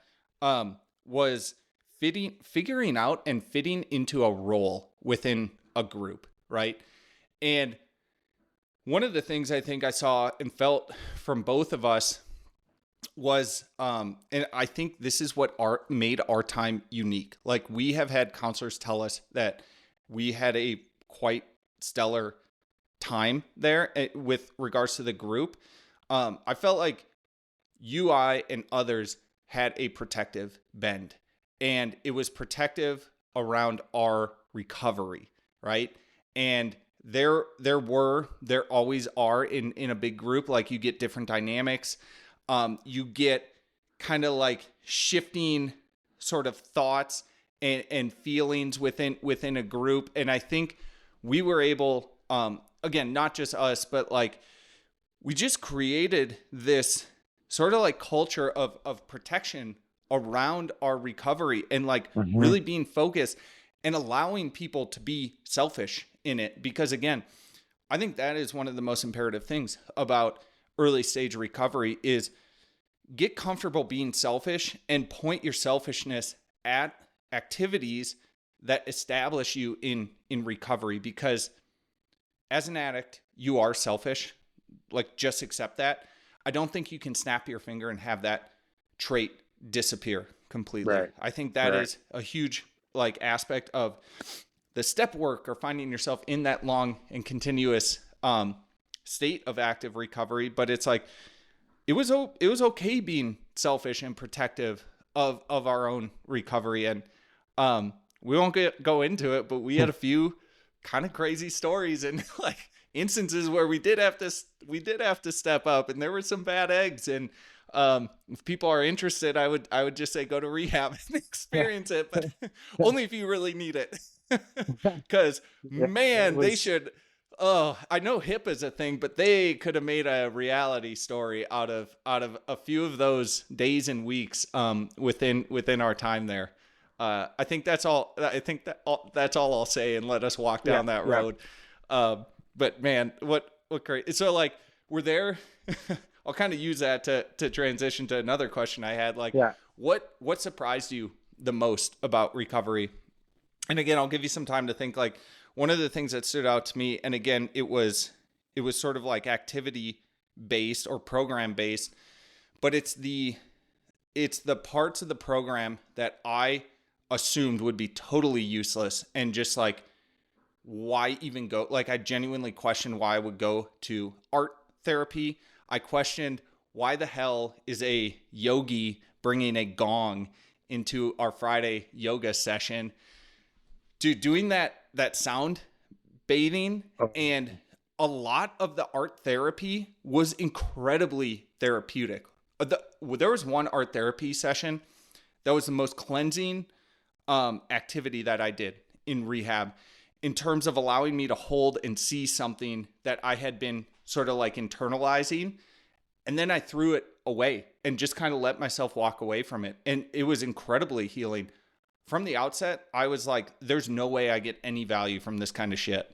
Was figuring out and fitting into a role within a group, right? And one of the things I think I saw and felt from both of us was and I think this is what made our time unique. Like, we have had counselors tell us that we had a quite stellar time there with regards to the group. I felt like UI and others had a protective bend, and it was protective around our recovery, right? And there always are in a big group, like, you get different dynamics. You get kind of like shifting sort of thoughts and feelings within a group. And I think we were able, again, not just us, but like, we just created this sort of like culture of protection around our recovery, and like Hmm. really being focused and allowing people to be selfish in it. Because again, I think that is one of the most imperative things about early stage recovery is get comfortable being selfish and point your selfishness at activities that establish you in recovery. Because as an addict, you are selfish. Like, just accept that. I don't think you can snap your finger and have that trait disappear completely. Right. I think that Right. is a huge like aspect of the step work, or finding yourself in that long and continuous state of active recovery. But it's like, it was okay being selfish and protective of our own recovery. And we won't go into it, but we had a few kind of crazy stories and like instances where we did have to step up, and there were some bad eggs. And if people are interested, I would just say go to rehab and experience it, but only if you really need it. Because Yeah, it man, they was. should. Oh, I know HIP is a thing, but they could have made a reality story out of a few of those days and weeks within our time there. I think that's all. I think that's all I'll say, and let us walk Yeah, down that yeah, road. But man, what great! So like, we're there. I'll kind of use that to transition to another question I had. Like, yeah. what surprised you the most about recovery? And again, I'll give you some time to think. Like, one of the things that stood out to me, and again, it was sort of like activity based or program based, but it's the parts of the program that I assumed would be totally useless, and just like, why even go? Like, I genuinely questioned why I would go to art therapy. I questioned, why the hell is a yogi bringing a gong into our Friday yoga session? Dude, doing that sound bathing, Oh, and a lot of the art therapy was incredibly therapeutic. There was one art therapy session that was the most cleansing activity that I did in rehab, in terms of allowing me to hold and see something that I had been sort of like internalizing, and then I threw it away and just kind of let myself walk away from it. And it was incredibly healing. From the outset, I was like, there's no way I get any value from this kind of shit.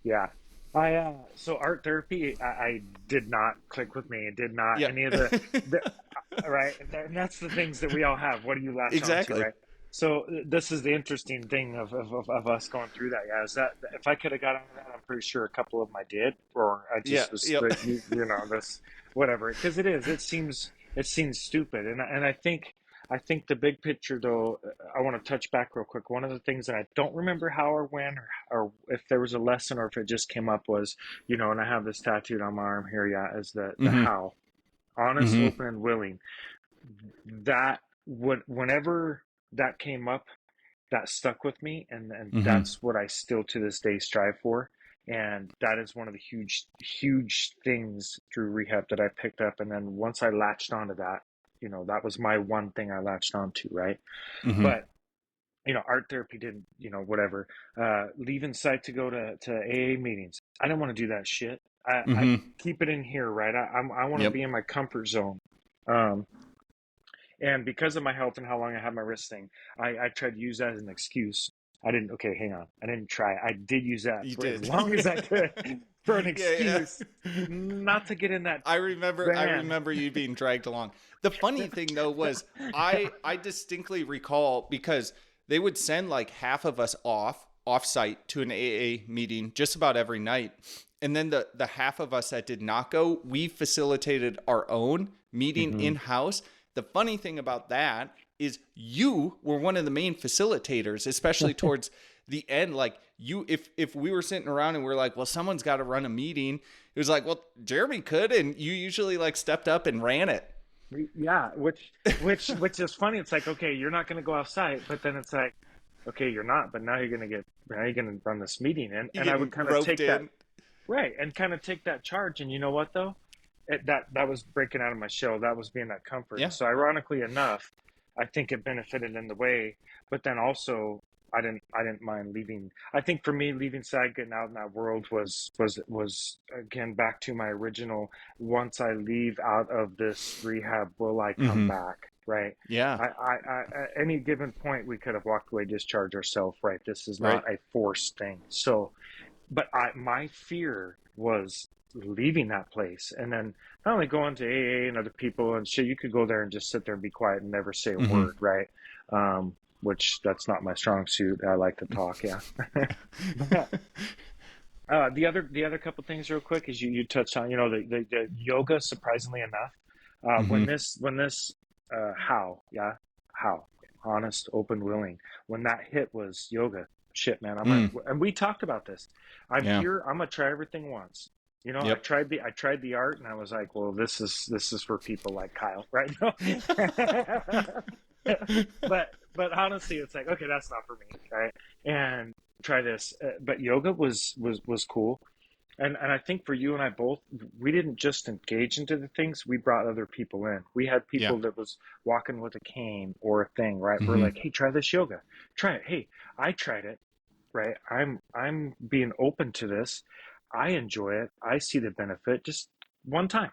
yeah. So art therapy, I did not click with me. It did not Yeah. any of the right. And that's the things that we all have. What do you latch on to, Exactly. right? So this is the interesting thing of us going through that. Yeah, is that if I could have got on that, I'm pretty sure a couple of them I did, or I Yeah. just was, Yep. you know, this whatever. Because it seems stupid, and I think the big picture though. I want to touch back real quick. One of the things that I don't remember how or when, or if there was a lesson, or if it just came up, was, and I have this tattooed on my arm here. Yeah, is the Mm-hmm. how, honest, Mm-hmm. open, and willing. That would whenever. that came up, that stuck with me, and Mm-hmm. that's what I still to this day strive for. And that is one of the huge things through rehab that I picked up. And then once I latched onto that, that was my one thing I latched onto, right? Mm-hmm. But art therapy didn't, whatever. Leaving site to go to AA meetings. I didn't want to do that shit. I Mm-hmm. keep it in here, right? I want to Yep. be in my comfort zone. Um, and because of my health and how long I had my wrist thing, I tried to use that as an excuse. I didn't, okay, hang on. I didn't try. I did use that You for as did. long as I could for an Yeah, excuse yeah. not to get in that I van. remember you being dragged along. The funny thing though was I distinctly recall because they would send like half of us off site to an AA meeting just about every night. And then the half of us that did not go, we facilitated our own meeting Hmm. in-house. The funny thing about that is you were one of the main facilitators, especially towards the end. Like you, if we were sitting around and we're like, well, someone's got to run a meeting, it was like, well, Jeramie could, and you usually like stepped up and ran it. Yeah, which is funny. It's like, okay, you're not going to go off site, but then it's like, okay, you're not, but now you're going to run this meeting, and You and I would getting kind of roped take that. in. Right, and kind of take that charge. And you know what though? That was breaking out of my shell. That was being that comfort. And Yeah. so ironically enough, I think it benefited in the way, but then also I didn't mind leaving. I think for me, leaving SAG, getting out in that world was again back to my original. Once I leave out of this rehab, will I come Mm-hmm. back? Right. Yeah. At any given point, we could have walked away, discharged ourselves. Right. This is Right. not a forced thing. So, but my fear was leaving that place and then not only going to AA and other people and shit. You could go there and just sit there and be quiet and never say a Mm-hmm. word, right? Which that's not my strong suit. I like to talk, yeah. But the other couple things real quick is you touched on the yoga. Surprisingly enough, Mm-hmm. how honest, open, willing, when that hit was yoga. Shit, man, I'm like, Mm. and we talked about this. I'm Yeah. here. I'm gonna try everything once. I Yep. tried the art, and I was like, well, this is for people like Kyle, right? No. But honestly, it's like, okay, that's not for me, right? And try this. But yoga was cool. And I think for you and I both, we didn't just engage into the things, we brought other people in. We had Yeah. people that was walking with a cane or a thing, right? We're Mm-hmm. like, hey, try this yoga. Try it. Hey, I tried it, right? I'm being open to this. I enjoy it. I see the benefit just one time.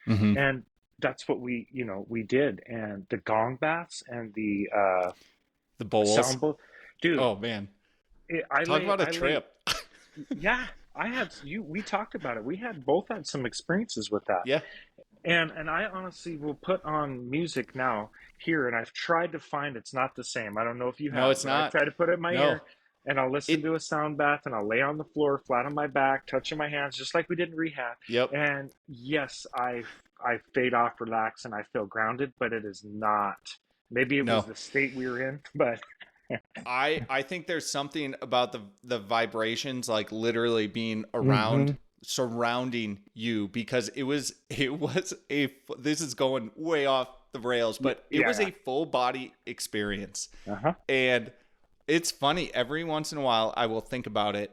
Mm-hmm. And that's what we did. And the gong baths and the The bowls. sound bowl, dude, Oh man. I Talk lay about a I lay trip. yeah, we talked about it. We had both had some experiences with that. Yeah. And I honestly will put on music now here, and I've tried to find it's not the same. I don't know if you No, have, it's but I've not. tried to put it in my No. ear, and I'll listen It to a sound bath, and I'll lay on the floor, flat on my back, touching my hands, just like we did in rehab. yep. And yes, I fade off, relax, and I feel grounded, but it is not. Maybe it was No. the state we were in, but I think there's something about the vibrations like literally being hmm around surrounding you because it was a this is going way off the rails, yeah, but it was yeah, a full body experience. yeah. Uh-huh. And it's funny, every once in a while I will think about it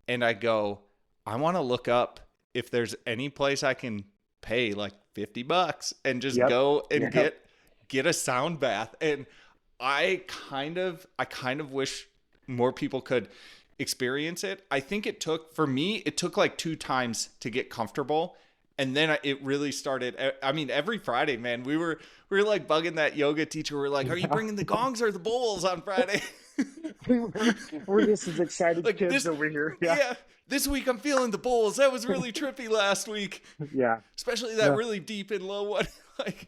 and I go, I want to look up if there's any place I can pay like $50 and just Yep. go and Yep. get a sound bath. And I kind of wish more people could experience it. I think for me it took like two times to get comfortable. And then it really started. I mean, every Friday, man, we were like bugging that yoga teacher. We're like, "Are you Yeah. bringing the gongs or the bowls on Friday?" We're just as excited Like kids this, over here. Yeah. yeah. This week I'm feeling the bowls. That was really trippy last week, Yeah. especially that No. really deep and low one. Like,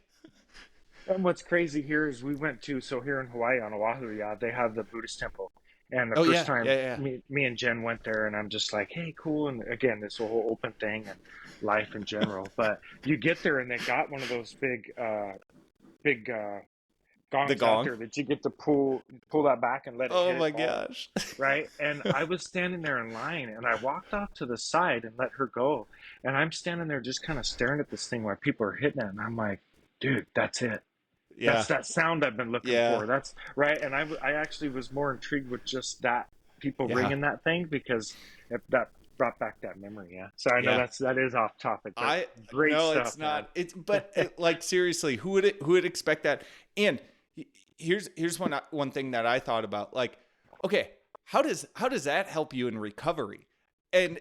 And what's crazy here is we went to, so here in Hawaii on Oahu, yeah, they have the Buddhist temple. And the oh first yeah, time yeah, yeah. me and Jen went there, and I'm just like, hey, cool. And again, this whole open thing and life in general. But you get there, and they got one of those big The gongs out gong. there that you get to pull that back and let it Oh hit it my hard, gosh. right? And I was standing there in line, and I walked off to the side and let her go. And I'm standing there just kind of staring at this thing while people are hitting it, and I'm like, dude, that's it. Yeah. That's that sound I've been looking Yeah. for. That's right. And I actually was more intrigued with just that, people Yeah. ringing that thing, because that brought back that memory. Yeah. So I know Yeah. that is off topic, but I great no, stuff, it's man. not. It's but like seriously, who would expect that? And here's one thing that I thought about. Like, okay, how does that help you in recovery? And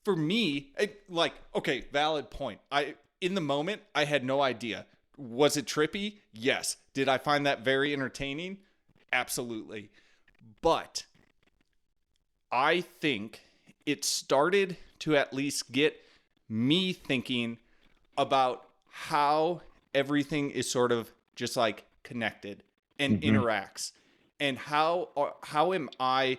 for me, like, okay, valid point. I in the moment I had no idea. Was it trippy? Yes. Did I find that very entertaining? Absolutely. But I think it started to at least get me thinking about how everything is sort of just like connected and Hmm. interacts, and how am I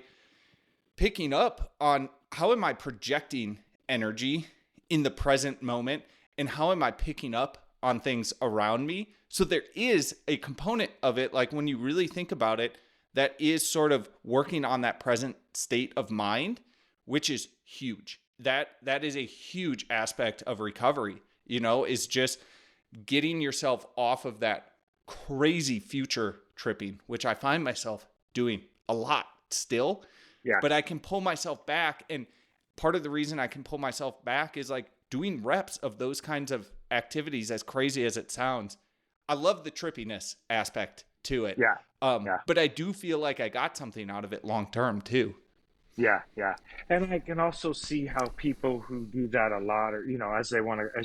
picking up on, how am I projecting energy in the present moment, and how am I picking up on things around me. So there is a component of it, like when you really think about it, that is sort of working on that present state of mind, which is huge. That is a huge aspect of recovery, is just getting yourself off of that crazy future tripping, which I find myself doing a lot still, Yeah. but I can pull myself back. And part of the reason I can pull myself back is like doing reps of those kinds of activities, as crazy as it sounds. I love the trippiness aspect to it. Yeah. Yeah. But I do feel like I got something out of it long term too. Yeah, yeah. And I can also see how people who do that a lot, or as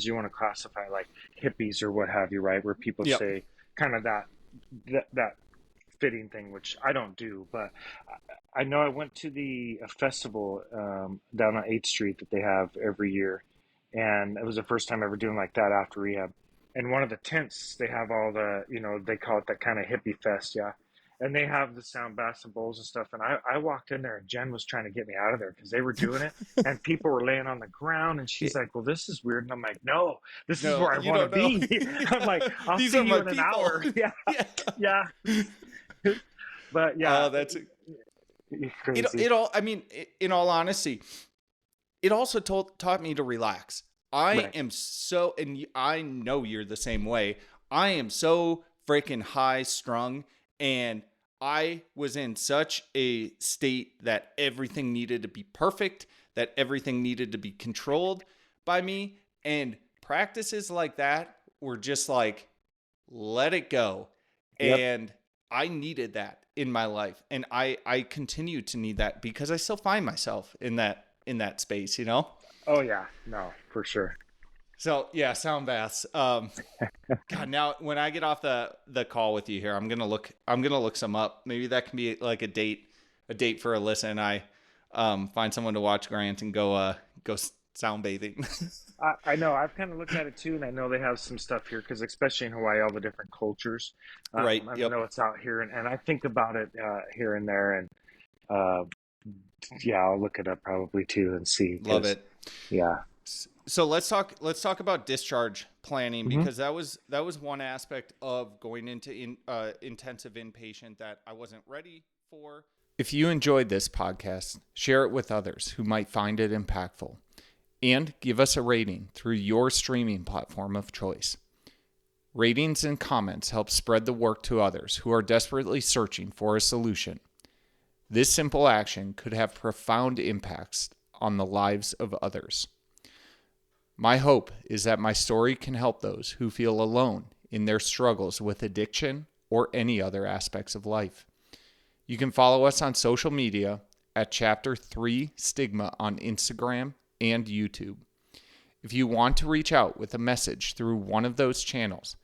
you want to classify, like hippies or what have you, right? Where people Yep. say kind of that fitting thing, which I don't do, but I know I went to the a festival down on 8th Street that they have every year, and it was the first time ever doing like that after rehab. And one of the tents, they have all the, they call it that kind of hippie fest, yeah. And they have the sound baths and bowls and stuff. And I walked in there, and Jen was trying to get me out of there because they were doing it, and people were laying on the ground. And she's like, "Well, this is weird." And I'm like, "No, this is No, where I you want to don't know. be." I'm like, "I'll These see are you my in an people. hour." Yeah, Yeah. yeah. But yeah, That's crazy. it all. I mean, in all honesty, it also taught me to relax. I Right. am so, and I know you're the same way. I am so freaking high strung, and I was in such a state that everything needed to be perfect, that everything needed to be controlled by me. And practices like that were just like, let it go. Yep. And I needed that in my life. And I continue to need that because I still find myself in that space. Oh yeah. No, for sure. So yeah, sound baths. God, now when I get off the call with you here, I'm gonna look some up. Maybe that can be like a date for a listen. I find someone to watch Grant and go sound bathing. I know. I've kind of looked at it too, and I know they have some stuff here because, especially in Hawaii, all the different cultures. Right. I Yep. know it's out here, and I think about it here and there, and uh, yeah, I'll look it up probably too and see Love because it. yeah. So let's talk about discharge planning, Hmm. because that was one aspect of going into intensive inpatient that I wasn't ready for. If you enjoyed this podcast, share it with others who might find it impactful, and give us a rating through your streaming platform of choice. Ratings and comments help spread the work to others who are desperately searching for a solution. This simple action could have profound impacts on the lives of others. My hope is that my story can help those who feel alone in their struggles with addiction or any other aspects of life. You can follow us on social media at Chapter 3 Stigma on Instagram and YouTube. If you want to reach out with a message through one of those channels,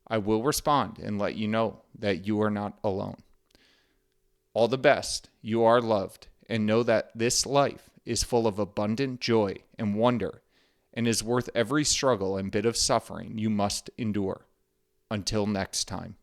I will respond and let you know that you are not alone. All the best, you are loved, and know that this life is full of abundant joy and wonder, and is worth every struggle and bit of suffering you must endure. Until next time.